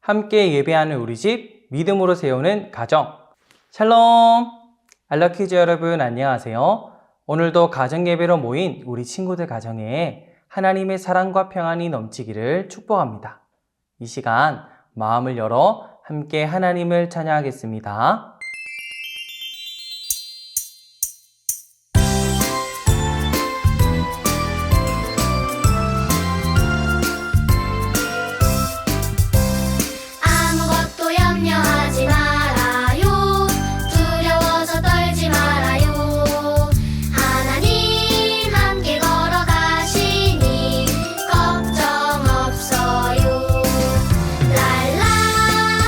함께 예배하는 우리 집, 믿음으로 세우는 가정. 샬롬! 알라키즈 여러분 안녕하세요. 오늘도 가정 예배로 모인 우리 친구들 가정에 하나님의 사랑과 평안이 넘치기를 축복합니다. 이 시간 마음을 열어 함께 하나님을 찬양하겠습니다. 아무것도 염려하지 말아요. 두려워서 떨지 말아요. 하나님 함께 걸어가시니 걱정 없어요. 랄라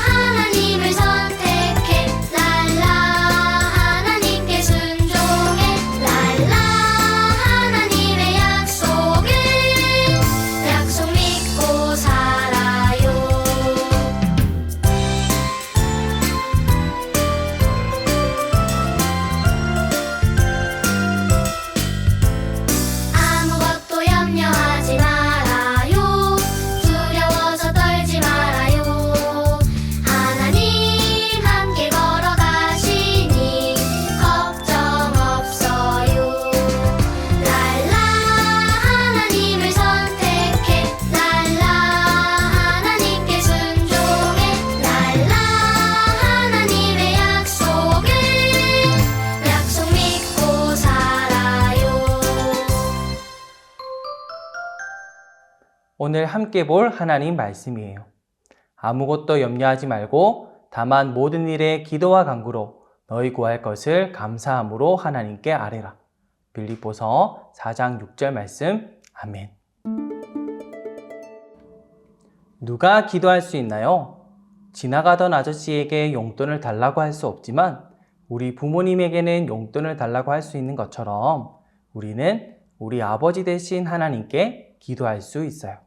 하나님을 선택해. 랄라 하나님께 순종해. 랄라 하나님의 약속 믿고 살아요. 아무것도 염려하지 말아요. 두려워서 떨지 말아요. 하나님 함께 걸어가시니 걱정 없어요. 랄라 하나님을 선택해. 랄라 하나님께 순종해. 랄라 하나님의 약속 믿고 살아요. 오늘 함께 볼 하나님 말씀이에요. 아무것도 염려하지 말고 다만 모든 일에 기도와 간구로 너희 구할 것을 감사함으로 하나님께 아뢰라. 빌립보서 4장 6절 말씀. 아멘. 누가 기도할 수 있나요? 지나가던 아저씨에게 용돈을 달라고 할 수 없지만 우리 부모님에게는 용돈을 달라고 할 수 있는 것처럼 우리는 우리 아버지 되신 하나님께 기도할 수 있어요.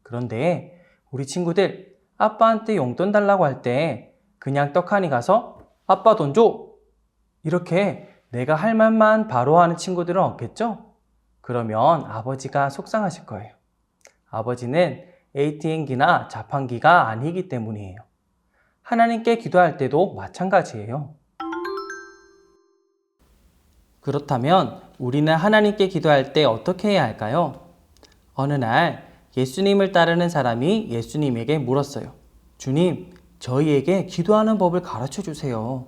그런데 우리 친구들 아빠한테 용돈 달라고 할 때 그냥 떡하니 가서 아빠 돈 줘! 이렇게 내가 할 말만 바로 하는 친구들은 없겠죠? 그러면 아버지가 속상하실 거예요. 아버지는 ATM기나 자판기가 아니기 때문이에요. 하나님께 기도할 때도 마찬가지예요. 그렇다면 우리는 하나님께 기도할 때 어떻게 해야 할까요? 어느 날 예수님을 따르는 사람이 예수님에게 물었어요. 주님, 저희에게 기도하는 법을 가르쳐 주세요.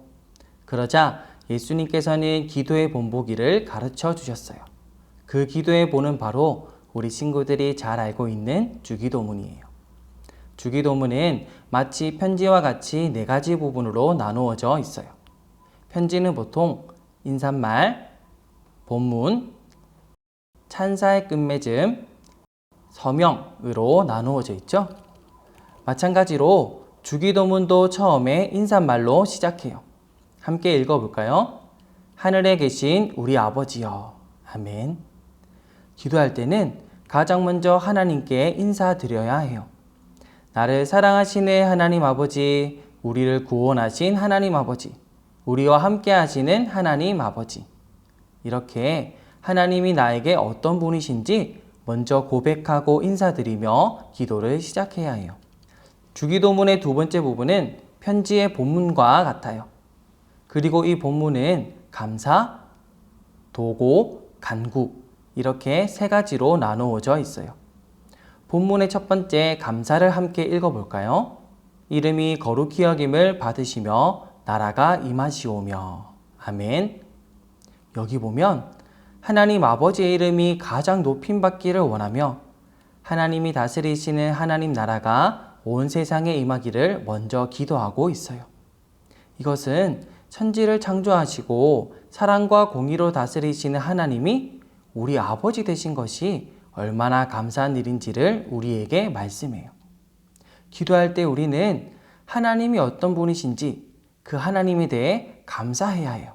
그러자 예수님께서는 기도의 본보기를 가르쳐 주셨어요. 그 기도의 본은 바로 우리 친구들이 잘 알고 있는 주기도문이에요. 주기도문은 마치 편지와 같이 4가지 부분으로 나누어져 있어요. 편지는 보통 인사말, 본문, 찬사의 끝맺음, 서명으로 나누어져 있죠. 마찬가지로 주기도문도 처음에 인사말로 시작해요. 함께 읽어볼까요? 하늘에 계신 우리 아버지여. 아멘. 기도할 때는 가장 먼저 하나님께 인사드려야 해요. 나를 사랑하시는 하나님 아버지, 우리를 구원하신 하나님 아버지, 우리와 함께 하시는 하나님 아버지. 이렇게 하나님이 나에게 어떤 분이신지 먼저 고백하고 인사드리며 기도를 시작해야 해요. 주기도문의 2번째 부분은 편지의 본문과 같아요. 그리고 이 본문은 감사, 도고, 간구 이렇게 3가지로 나누어져 있어요. 본문의 첫 번째 감사를 함께 읽어볼까요? 이름이 거룩히 여김을 받으시며 나라가 임하시오며. 아멘. 여기 보면 하나님 아버지의 이름이 가장 높임받기를 원하며 하나님이 다스리시는 하나님 나라가 온 세상에 임하기를 먼저 기도하고 있어요. 이것은 천지를 창조하시고 사랑과 공의로 다스리시는 하나님이 우리 아버지 되신 것이 얼마나 감사한 일인지를 우리에게 말씀해요. 기도할 때 우리는 하나님이 어떤 분이신지 그 하나님에 대해 감사해야 해요.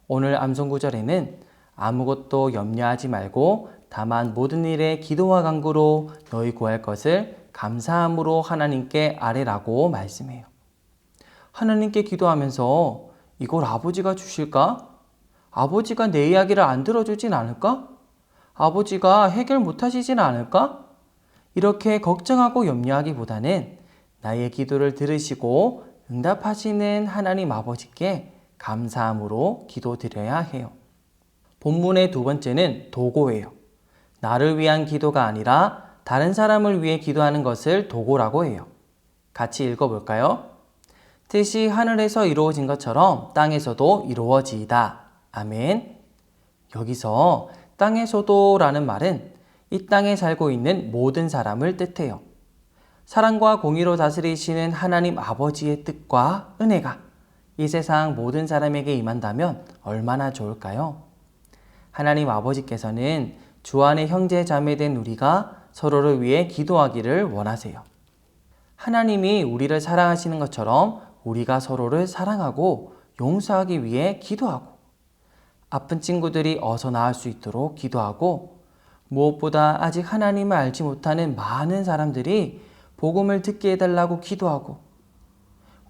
오늘 암송구절에는 아무것도 염려하지 말고 다만 모든 일에 기도와 간구로 너희 구할 것을 감사함으로 하나님께 아뢰라고 말씀해요. 하나님께 기도하면서 이걸 아버지가 주실까? 아버지가 내 이야기를 안 들어주진 않을까? 아버지가 해결 못 하시진 않을까? 이렇게 걱정하고 염려하기보다는 나의 기도를 들으시고 응답하시는 하나님 아버지께 감사함으로 기도드려야 해요. 본문의 두 번째는 도고예요. 나를 위한 기도가 아니라 다른 사람을 위해 기도하는 것을 도고라고 해요. 같이 읽어볼까요? 뜻이 하늘에서 이루어진 것처럼 땅에서도 이루어지이다. 아멘. 여기서 땅에서도라는 말은 이 땅에 살고 있는 모든 사람을 뜻해요. 사랑과 공의로 다스리시는 하나님 아버지의 뜻과 은혜가 이 세상 모든 사람에게 임한다면 얼마나 좋을까요? 하나님 아버지께서는 주 안에 형제 자매된 우리가 서로를 위해 기도하기를 원하세요. 하나님이 우리를 사랑하시는 것처럼 우리가 서로를 사랑하고 용서하기 위해 기도하고, 아픈 친구들이 어서 나을 수 있도록 기도하고, 무엇보다 아직 하나님을 알지 못하는 많은 사람들이 복음을 듣게 해달라고 기도하고,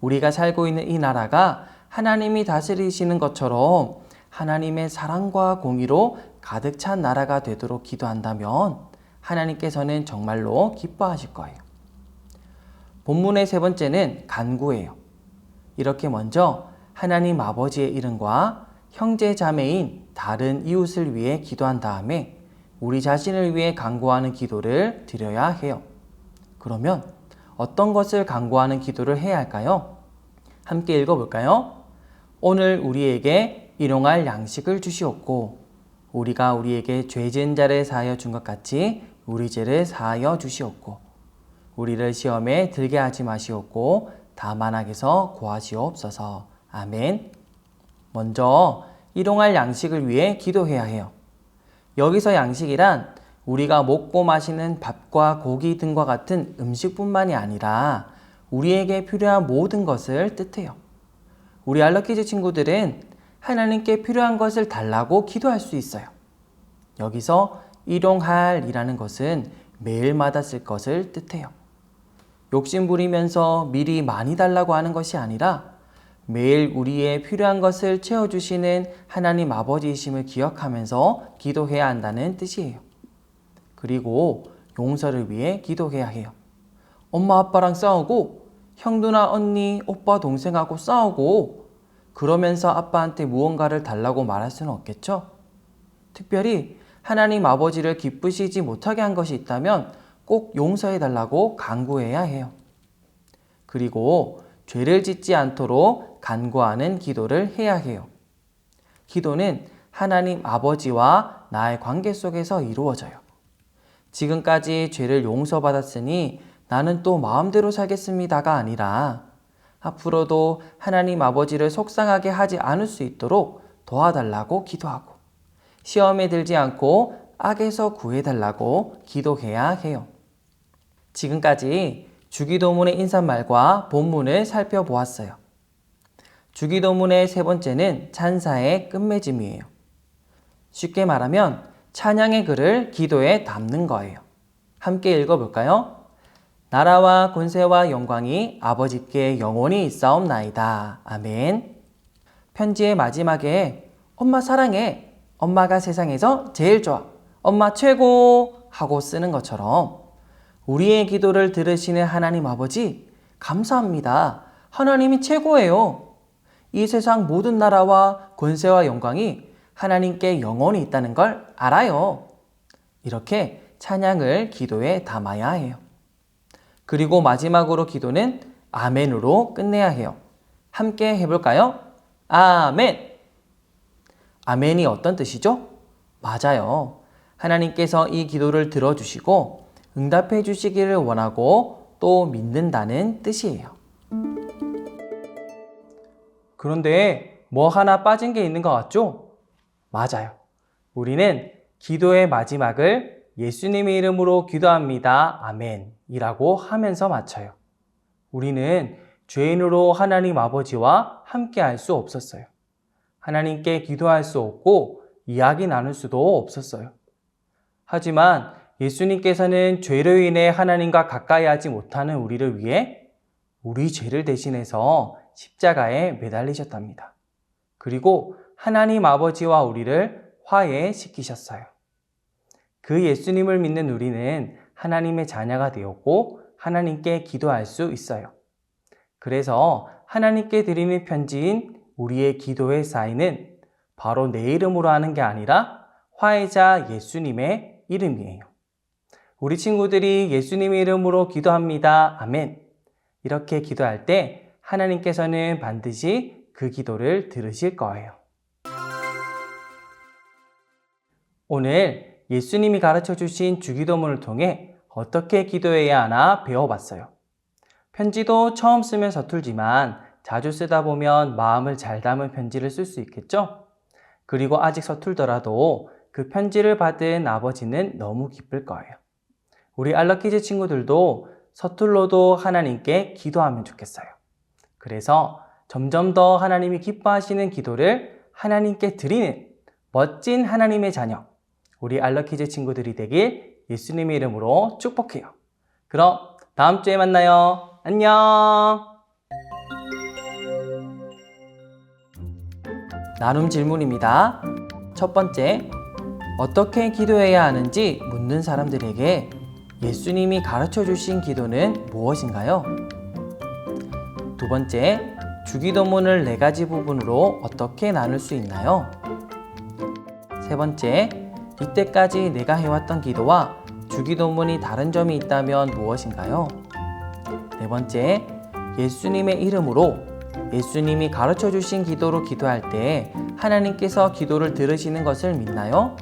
우리가 살고 있는 이 나라가 하나님이 다스리시는 것처럼 하나님의 사랑과 공의로 가득 찬 나라가 되도록 기도한다면 하나님께서는 정말로 기뻐하실 거예요. 본문의 세 번째는 간구예요. 이렇게 먼저 하나님 아버지의 이름과 형제 자매인 다른 이웃을 위해 기도한 다음에 우리 자신을 위해 간구하는 기도를 드려야 해요. 그러면 어떤 것을 간구하는 기도를 해야 할까요? 함께 읽어볼까요? 오늘 우리에게 일용할 양식을 주시옵고 우리가 우리에게 죄 지은 자를 사하여 준 것 같이 우리 죄를 사하여 주시옵고 우리를 시험에 들게 하지 마시옵고 다만 악에서 구하시옵소서. 아멘. 먼저 일용할 양식을 위해 기도해야 해요. 여기서 양식이란 우리가 먹고 마시는 밥과 고기 등과 같은 음식뿐만이 아니라 우리에게 필요한 모든 것을 뜻해요. 우리 알러키즈 친구들은 하나님께 필요한 것을 달라고 기도할 수 있어요. 여기서 일용할이라는 것은 매일마다 쓸 것을 뜻해요. 욕심 부리면서 미리 많이 달라고 하는 것이 아니라 매일 우리의 필요한 것을 채워주시는 하나님 아버지이심을 기억하면서 기도해야 한다는 뜻이에요. 그리고 용서를 위해 기도해야 해요. 엄마 아빠랑 싸우고 형 누나 언니 오빠 동생하고 싸우고 그러면서 아빠한테 무언가를 달라고 말할 수는 없겠죠? 특별히 하나님 아버지를 기쁘시지 못하게 한 것이 있다면 꼭 용서해 달라고 간구해야 해요. 그리고 죄를 짓지 않도록 간구하는 기도를 해야 해요. 기도는 하나님 아버지와 나의 관계 속에서 이루어져요. 지금까지 죄를 용서받았으니 나는 또 마음대로 살겠습니다가 아니라 앞으로도 하나님 아버지를 속상하게 하지 않을 수 있도록 도와달라고 기도하고 시험에 들지 않고 악에서 구해달라고 기도해야 해요. 지금까지 주기도문의 인사말과 본문을 살펴보았어요. 주기도문의 세 번째는 찬사의 끝맺음이에요. 쉽게 말하면 찬양의 글을 기도에 담는 거예요. 함께 읽어볼까요? 나라와 권세와 영광이 아버지께 영원히 있사옵나이다. 아멘. 편지의 마지막에 엄마 사랑해, 엄마가 세상에서 제일 좋아, 엄마 최고 하고 쓰는 것처럼 우리의 기도를 들으시는 하나님 아버지 감사합니다. 하나님이 최고예요. 이 세상 모든 나라와 권세와 영광이 하나님께 영원히 있다는 걸 알아요. 이렇게 찬양을 기도에 담아야 해요. 그리고 마지막으로 기도는 아멘으로 끝내야 해요. 함께 해볼까요? 아멘! 아멘이 어떤 뜻이죠? 맞아요. 하나님께서 이 기도를 들어주시고 응답해 주시기를 원하고 또 믿는다는 뜻이에요. 그런데 뭐 하나 빠진 게 있는 것 같죠? 맞아요. 우리는 기도의 마지막을 예수님의 이름으로 기도합니다. 아멘 이라고 하면서 마쳐요. 우리는 죄인으로 하나님 아버지와 함께 할 수 없었어요. 하나님께 기도할 수 없고 이야기 나눌 수도 없었어요. 하지만 예수님께서는 죄로 인해 하나님과 가까이 하지 못하는 우리를 위해 우리 죄를 대신해서 십자가에 매달리셨답니다. 그리고 하나님 아버지와 우리를 화해시키셨어요. 그 예수님을 믿는 우리는 하나님의 자녀가 되었고 하나님께 기도할 수 있어요. 그래서 하나님께 드리는 편지인 우리의 기도의 사인은 바로 내 이름으로 하는 게 아니라 화해자 예수님의 이름이에요. 우리 친구들이 예수님의 이름으로 기도합니다. 아멘. 이렇게 기도할 때 하나님께서는 반드시 그 기도를 들으실 거예요. 오늘 예수님이 가르쳐 주신 주기도문을 통해 어떻게 기도해야 하나 배워봤어요. 편지도 처음 쓰면 서툴지만 자주 쓰다 보면 마음을 잘 담은 편지를 쓸 수 있겠죠? 그리고 아직 서툴더라도 그 편지를 받은 아버지는 너무 기쁠 거예요. 우리 알러키즈 친구들도 서툴러도 하나님께 기도하면 좋겠어요. 그래서 점점 더 하나님이 기뻐하시는 기도를 하나님께 드리는 멋진 하나님의 자녀, 우리 알러키즈 친구들이 되길 예수님의 이름으로 축복해요. 그럼 다음 주에 만나요. 안녕! 나눔 질문입니다. 첫 번째, 어떻게 기도해야 하는지 묻는 사람들에게 예수님이 가르쳐 주신 기도는 무엇인가요? 두 번째, 주기도문을 4가지 부분으로 어떻게 나눌 수 있나요? 세 번째, 이때까지 내가 해왔던 기도와 주기도문이 다른 점이 있다면 무엇인가요? 네 번째, 예수님의 이름으로 예수님이 가르쳐 주신 기도로 기도할 때 하나님께서 기도를 들으시는 것을 믿나요?